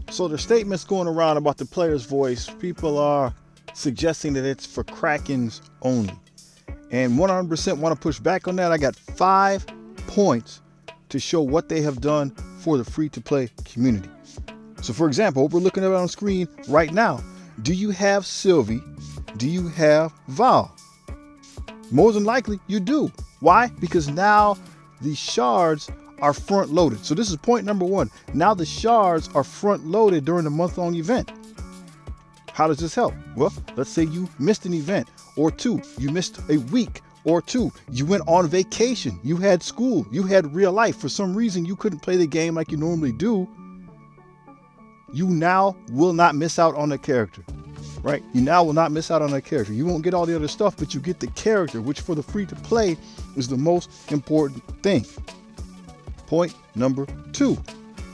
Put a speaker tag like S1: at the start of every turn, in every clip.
S1: So the statements going around about the player's voice, people are suggesting that it's for Krakens only. And 100% want to push back on that. I got 5 points to show what they have done for the free-to-play community. So for example, what we're looking at on screen right now, do you have Sylvie? Do you have Val? More than likely you do. Why? Because now the shards are front loaded. So this is point number 1. Now the shards are front loaded during the month-long event. How does this help? Well, let's say you missed an event or 2. You missed a week or 2. You went on vacation. You had school. You had real life. For some reason, you couldn't play the game like you normally do. You now will not miss out on a character, right? You now will not miss out on a character. You won't get all the other stuff, but you get the character, which for the free to play is the most important thing. Point number 2.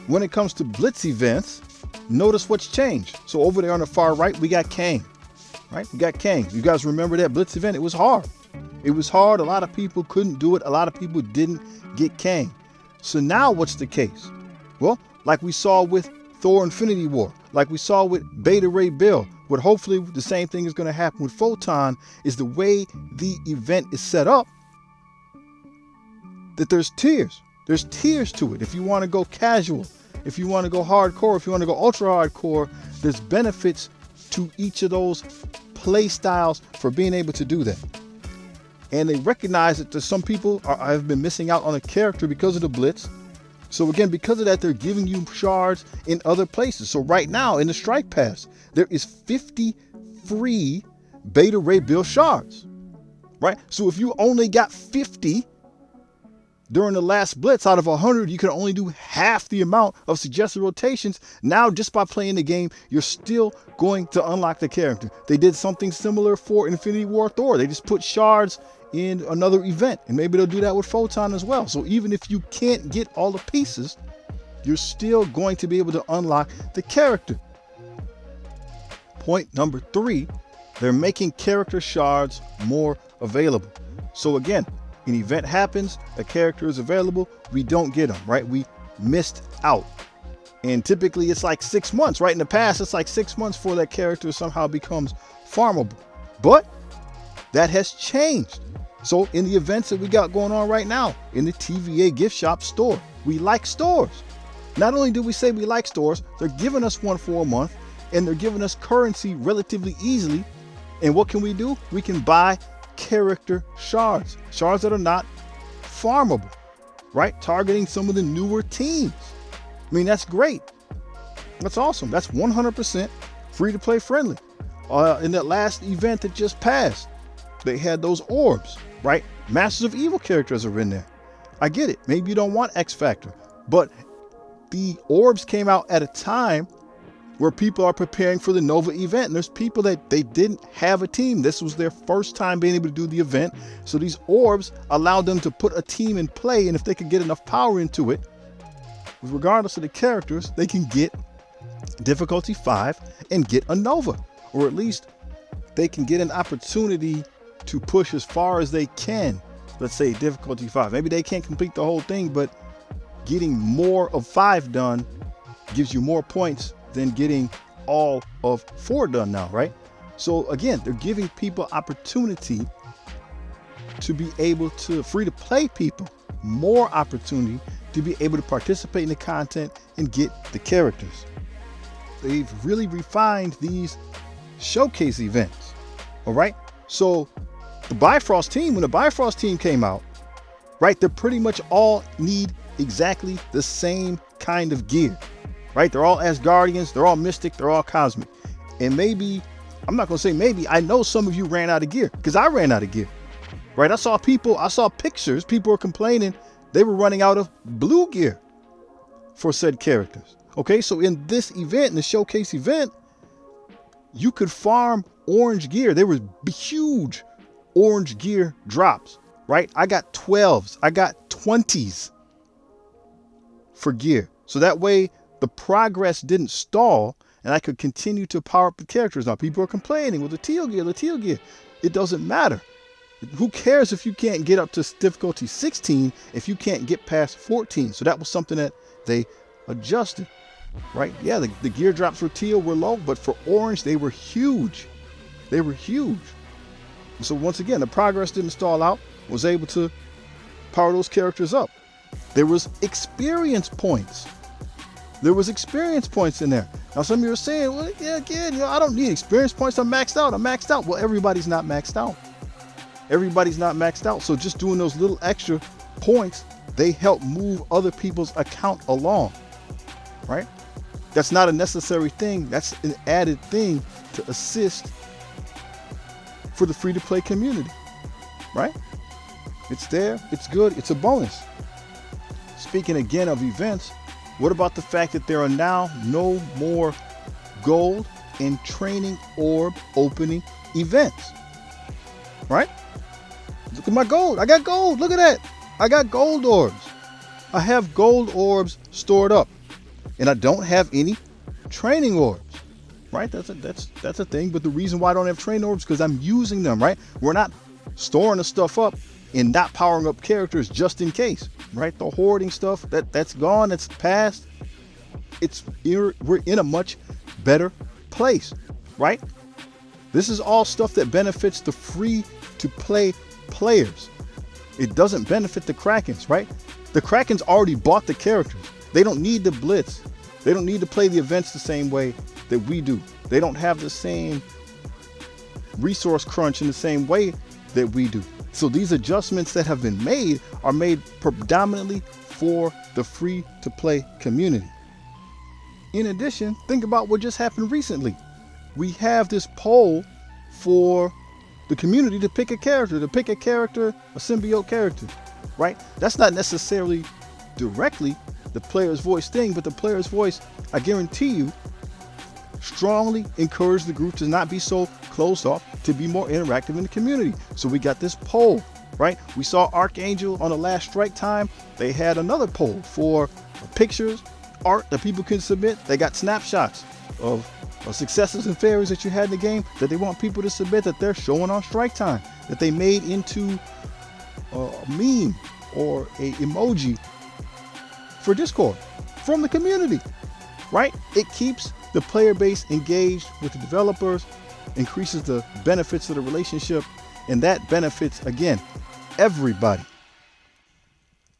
S1: When it comes to Blitz events, notice what's changed. So over there on the far right, we got Kang, right? We got Kang. You guys remember that Blitz event? It was hard. It was hard. A lot of people couldn't do it. A lot of people didn't get Kang. So now what's the case? Well, like we saw with Thor Infinity War, like we saw with Beta Ray Bill, what hopefully the same thing is going to happen with Photon is the way the event is set up, that there's tiers. There's tiers to it. If you want to go casual, if you want to go hardcore, if you want to go ultra hardcore, there's benefits to each of those play styles for being able to do that. And they recognize that there's some people have been missing out on a character because of the Blitz. So again, because of that, they're giving you shards in other places. So right now in the Strike Pass, there is 50 free Beta Ray Bill shards, right? So if you only got 50 during the last Blitz out of 100, you can only do half the amount of suggested rotations. Now, just by playing the game, you're still going to unlock the character. They did something similar for Infinity War Thor. They just put shards in another event, and maybe they'll do that with Photon as well. So even if you can't get all the pieces, you're still going to be able to unlock the character. Point number 3, they're making character shards more available. So again, an event happens, a character is available, we don't get them, right? We missed out. And typically it's like 6 months, right? In the past, it's like 6 months before that character somehow becomes farmable. But that has changed. So in the events that we got going on right now, in the TVA gift shop store, we like stores. Not only do we say we like stores, they're giving us one for a month, and they're giving us currency relatively easily. And what can we do? We can buy character shards that are not farmable, right? Targeting some of the newer teams. I mean, that's great. That's awesome. That's 100% free to play friendly. In that last event that just passed, they had those orbs, right? Masters of Evil characters are in there. I get it. Maybe you don't want X Factor, but the orbs came out at a time where people are preparing for the Nova event. And there's people that they didn't have a team. This was their first time being able to do the event. So these orbs allowed them to put a team in play. And if they could get enough power into it, regardless of the characters, they can get difficulty 5 and get a Nova. Or at least they can get an opportunity to push as far as they can. Let's say difficulty 5. Maybe they can't complete the whole thing, but getting more of 5 done gives you more points than getting all of 4 done now, right? So again, they're giving people opportunity to be able to, free to play people, more opportunity to be able to participate in the content and get the characters. They've really refined these showcase events, all right? So the Bifrost team, when the Bifrost team came out, right, they pretty much all need exactly the same kind of gear. Right? They're all Asgardians, they're all mystic, they're all cosmic. And maybe, I'm not gonna say maybe, I know some of you ran out of gear, because I ran out of gear. Right? I saw pictures, people were complaining they were running out of blue gear for said characters. Okay, so in this event, in the showcase event, you could farm orange gear. There was huge orange gear drops, right? I got 12s, I got 20s for gear. So that way, the progress didn't stall, and I could continue to power up the characters. Now, people are complaining with the teal gear. It doesn't matter. Who cares if you can't get up to difficulty 16 if you can't get past 14? So that was something that they adjusted. right? Yeah, the gear drops for teal were low, but for orange, they were huge. They were huge. So once again, the progress didn't stall out, was able to power those characters up. There was experience points. There was experience points in there. Now some of you are saying, well, yeah, again, I don't need experience points. I'm maxed out. I'm maxed out. Well, everybody's not maxed out. Everybody's not maxed out. So just doing those little extra points, they help move other people's account along, right? That's not a necessary thing. That's an added thing to assist for the free-to-play community, right? It's there. It's good. It's a bonus. Speaking again of events, what about the fact that there are now no more gold and training orb opening events, right? Look at my gold. I got gold. Look at that. I got gold orbs. I have gold orbs stored up, and I don't have any training orbs, right? That's a thing. But the reason why I don't have training orbs is because I'm using them, right? We're not storing the stuff up and not powering up characters just in case, right? The hoarding stuff, that's gone. That's past. We're in a much better place, right? This is all stuff that benefits the free to play players. It doesn't benefit the Krakens, right? The Krakens already bought the characters. They don't need the blitz. They don't need to play the events the same way that we do. They don't have the same resource crunch in the same way that we do. So these adjustments that have been made are made predominantly for the free to play community. In addition, think about what just happened recently. We have this poll for the community to pick a character, a symbiote character, right? That's not necessarily directly the player's voice thing, but the player's voice, I guarantee you, strongly encourage the group to not be so closed off, to be more interactive in the community. So we got this poll, right? We saw Archangel on the last strike time. They had another poll for pictures, art that people can submit. They got snapshots of successes and failures that you had in the game that they want people to submit that they're showing on strike time, that they made into a meme or a emoji for Discord from the community, right? It keeps the player base engaged with the developers, increases the benefits of the relationship, and that benefits, again, everybody.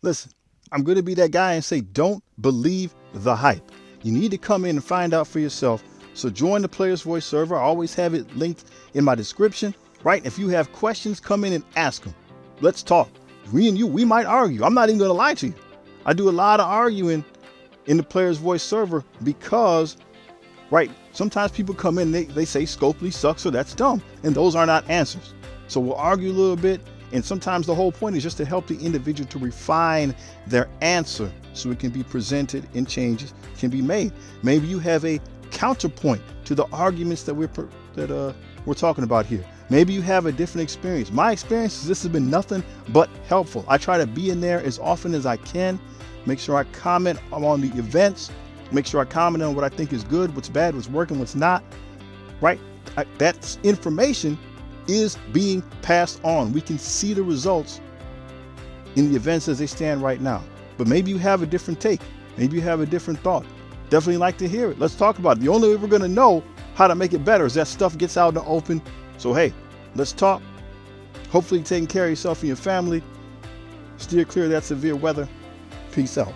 S1: Listen, I'm going to be that guy and say, don't believe the hype. You need to come in and find out for yourself. So join the Player's Voice server. I always have it linked in my description, right? If you have questions, come in and ask them. Let's talk. Me and you, we might argue. I'm not even going to lie to you. I do a lot of arguing in the Player's Voice server because, right, sometimes people come in, they say Scopely sucks, so that's dumb. And those are not answers. So we'll argue a little bit. And sometimes the whole point is just to help the individual to refine their answer so it can be presented and changes can be made. Maybe you have a counterpoint to the arguments that we're talking about here. Maybe you have a different experience. My experience is this has been nothing but helpful. I try to be in there as often as I can. Make sure I comment on the events. Make sure I comment on what I think is good, what's bad, what's working, what's not, right? That information is being passed on. We can see the results in the events as they stand right now. But maybe you have a different take. Maybe you have a different thought. Definitely like to hear it. Let's talk about it. The only way we're going to know how to make it better is that stuff gets out in the open. So, hey, let's talk. Hopefully you're taking care of yourself and your family. Steer clear of that severe weather. Peace out.